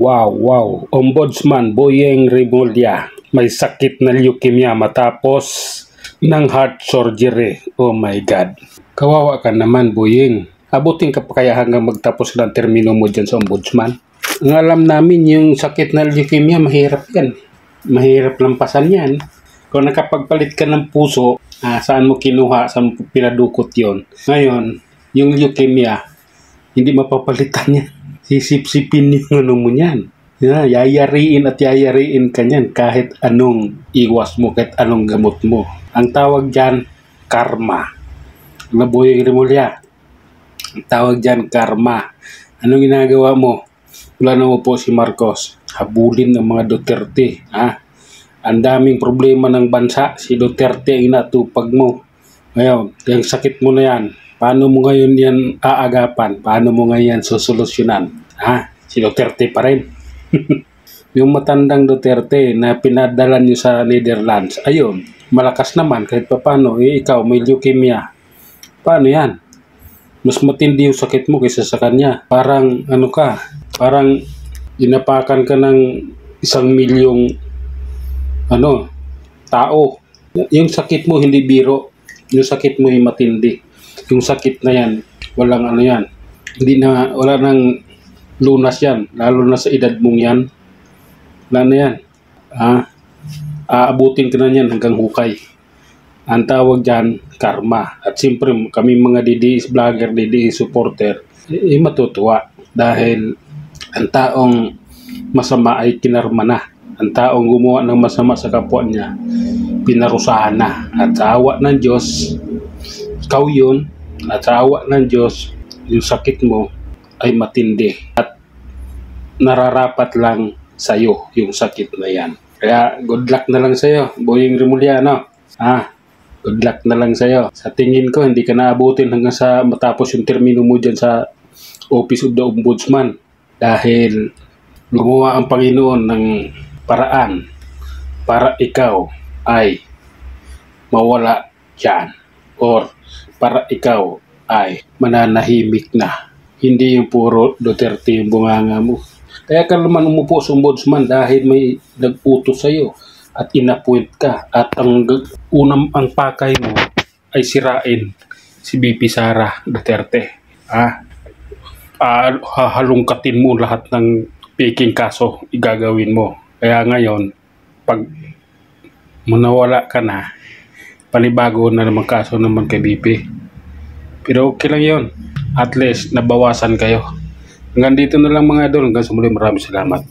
wow. Ombudsman Boyeng Rimulya may sakit na leukemia matapos ng heart surgery. Oh my God. Kawawa ka naman, Boyeng. Abutin ka pa kaya hanggang magtapos ng termino mo dyan sa ombudsman? Ang alam namin, yung sakit na leukemia, mahirap yan. Mahirap lampasan yan. Kung nakapagpalit ka ng puso, saan mo kinuha, saan mo pinadukot yon. Ngayon, yung leukemia, hindi mapapalitan yan. Sisip-sipin yung ano mo yan. Yayariin at yayariin ka yan kahit anong iwas mo, kahit anong gamot mo. Ang tawag dyan, karma. Boyeng Rimulya, ang tawag dyan, karma. Anong ginagawa mo? Wala na mo po si Marcos. Habulin ng mga Duterte. Ang daming problema ng bansa. Si Duterte ang inatupag mo. Ngayon, yung sakit mo na yan, paano mo ngayon yan aagapan? Paano mo ngayon susolusyonan? Si Duterte pa rin. Yung matandang Duterte na pinadala nyo sa Netherlands, ayun, malakas naman kahit pa paano. Ikaw, may leukemia. Paano yan? Mas matindi yung sakit mo kaysa sa kanya. Parang, parang inapakan ka ng 1 milyong tao. Yung sakit mo hindi biro. Yung sakit mo yung matindi. Yung sakit na yan, walang yan. Wala nang lunas yan. Lalo na sa edad mong yan. Wala na yan. Aabutin ka na yan hanggang hukay. Ang tawag dyan, karma. At siyempre, kami mga DDS vlogger, DDS supporter, matutuwa. Dahil ang taong masama ay kinarma na. Ang taong gumawa ng masama sa kapwa niya, pinarusahan na. At sa awa ng Diyos, ikaw yun, at sa awa ng Diyos, yung sakit mo ay matindi. At nararapat lang sa'yo yung sakit na yan. Kaya good luck na lang sa'yo, Boyeng Rimulya, good luck na lang sa'yo. Sa tingin ko, hindi ka naabutin hanggang sa matapos yung termino mo dyan sa Office of the Ombudsman. Dahil gumawa ang Panginoon ng paraan para ikaw ay mawala dyan. Or para ikaw ay mananahimik na. Hindi yung puro Duterte yung bunganga mo. Kaya ka naman umupo sa ombudsman dahil may nag-utos sa'yo at inappoint ka. At ang pakay mo ay sirain si BP Sara Duterte. Hahalungkatin mo lahat ng peking kaso igagawin mo. Kaya ngayon, pag manawala ka na, panibago na naman kaso naman kay BP. Pero okay lang yun. At least, nabawasan kayo. Hanggang dito na lang mga idol. Hanggang sa muli, maraming salamat.